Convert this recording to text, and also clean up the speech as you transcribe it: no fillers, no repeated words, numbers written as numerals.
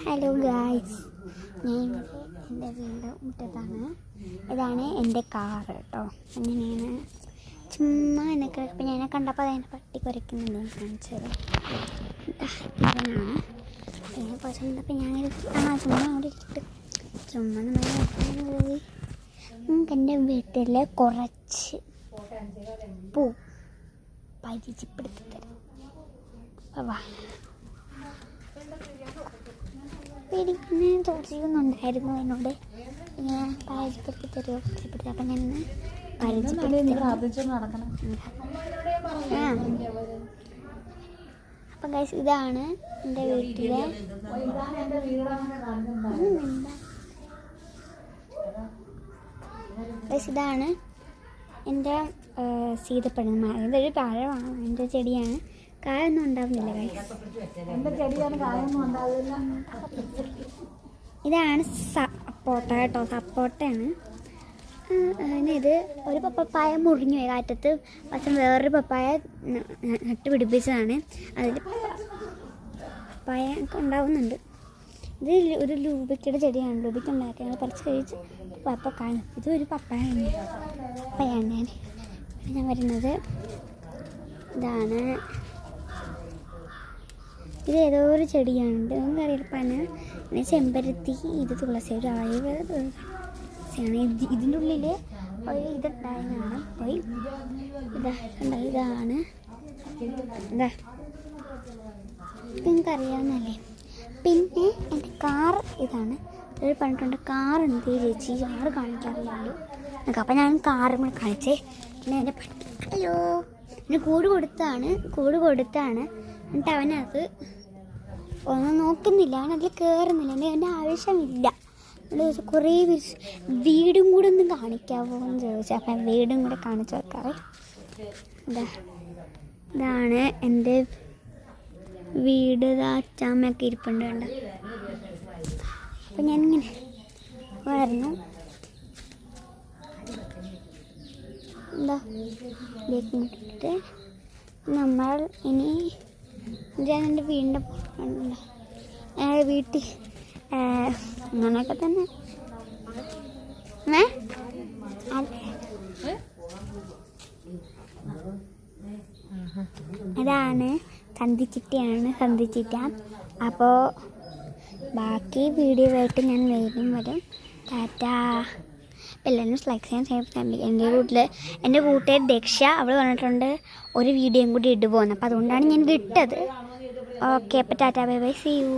Hello guys, ഞാൻ എൻ്റെ വീടിൻ്റെ മുറ്റത്താണ്. ഇതാണ് എൻ്റെ കാറ് കേട്ടോ. അങ്ങനെയാണ് ചുമ്മാ എന്നൊക്കെ ഇപ്പം ഞാൻ കണ്ടപ്പോൾ അതിനെ പട്ടി കുരയ്ക്കുന്നുണ്ട്. ഞാൻ കാണിച്ചത് ഇവനാണ്. പിന്നെ കുറച്ച് കണ്ടപ്പോൾ ഞാൻ ചുമ്മാ അവിടെ ഇട്ടിട്ട് ചുമ്മാ നമ്മൾ പോയി നമുക്ക് എൻ്റെ വീട്ടിൽ കുറച്ച് പൂ പരിചയപ്പെടുത്തി തരാം. വാ, പേടിക്കുന്ന തോന്നിയുന്നുണ്ടായിരുന്നു എന്നോട് ഇങ്ങനെ പരിചയപ്പെടുത്തി തരുമോ പരിചയപ്പെടുത്തി. അപ്പം ഞാൻ അപ്പം ഗൈസ്, ഇതാണ് എൻ്റെ വീട്ടിലെ ഗൈസ്, ഇതാണ് എൻ്റെ സീതപ്പഴം. ഇതൊരു പഴമാണ്, എൻ്റെ ചെടിയാണ്. കായൊന്നും ഉണ്ടാവുന്നില്ല ഗൈസ്. ഇതാണ് സപ്പോട്ട കേട്ടോ, സപ്പോട്ടയാണ്. പിന്നെ ഇത് ഒരു പപ്പായ മുറിഞ്ഞു പോയി കാറ്റത്ത്. പക്ഷെ വേറൊരു പപ്പായ നട്ട് പിടിപ്പിച്ചതാണ്. അതിൽ പപ്പായ ഉണ്ടാവുന്നുണ്ട്. ഇത് ഒരു ലൂബിക്കയുടെ ചെടിയാണ്. ലൂബിക്ക ഉണ്ടാക്കി ഞങ്ങൾ പറിച്ച് കഴിച്ച് പപ്പ കാണും. ഇതൊരു പപ്പായാണ്. ഞാൻ വരുന്നത് ഇതാണ്. ഇത് ഏതോ ഒരു ചെടിയാണ്, നമുക്കറിയില്ല. പിന്നെ ചെമ്പരത്തി, ഇത് തുളസി, ഒരു ആയുർവേദ തുളസിയാണ്. ഇതിൻ്റെ ഉള്ളിൽ ഒരു ഇതുണ്ടായതാണ് പോയി. ഇതാണ് ഇതാ, നിങ്ങൾക്കറിയാവുന്നല്ലേ. പിന്നെ എൻ്റെ കാർ ഇതാണ്. ഒരു പറഞ്ഞിട്ടുണ്ട് കാർ എന്ത് ചേച്ചി, കാറ് കാണിക്കാറില്ലല്ലോ എന്നൊക്കെ. അപ്പം ഞാൻ കാറും കൂടെ കാണിച്ചേ. പിന്നെ എൻ്റെ പട്ടി, അയ്യോ, പിന്നെ കൂട് കൊടുത്താണ്. എന്നിട്ട് അവനത് ഒന്നും നോക്കുന്നില്ല, അവനതിൽ കയറുന്നില്ല. എൻ്റെ ആവശ്യമില്ല. കുറേ വീടും കൂടെ ഒന്ന് കാണിക്കാമോ എന്ന് ചോദിച്ചാൽ അപ്പം വീടും കൂടെ കാണിച്ചു വെക്കാറ്. ഇതാണ് എൻ്റെ വീട്. അച്ചാമ്മയൊക്കെ ഇരിപ്പുണ്ട് കണ്ട. അപ്പം ഞാനിങ്ങനെ വരുന്നു. ഇട്ടിട്ട് നമ്മൾ ഇനി ഞാൻ എൻ്റെ വീടിൻ്റെ വീട്ടിൽ അങ്ങനെയൊക്കെ തന്നെ. അതാണ് സന്ധിച്ചിട്ട. അപ്പോൾ ബാക്കി വീഡിയോ ആയിട്ട് ഞാൻ വരും. ടാറ്റാ. എല്ലാവരും ലൈക്ക് ചെയ്യാൻ എൻ്റെ കൂട്ടുകാരി ദക്ഷ, അവൾ പറഞ്ഞിട്ടുണ്ട് ഒരു വീഡിയോയും കൂടി ഇടുപോകുന്നു. അപ്പോൾ അതുകൊണ്ടാണ് ഞാൻ വിട്ടത്. ഓക്കെ, അപ്പോൾ tata, bye bye, see U.